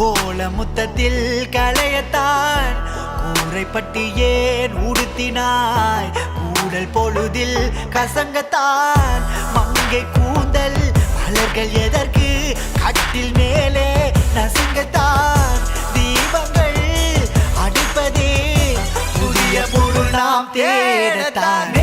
கோல முத்தத்தில் களையத்தான் கூரைப்பட்டி ஏன் உடுத்தினாய் கூடல் பொழுதில் கசங்கத்தான் மங்கை கூந்தல் மலர்கள் எதற்கு கட்டில் மேலே நசுங்கத்தான் தீபங்கள் அடிப்பதே புதிய பொருள் நாம் தேடத்தான்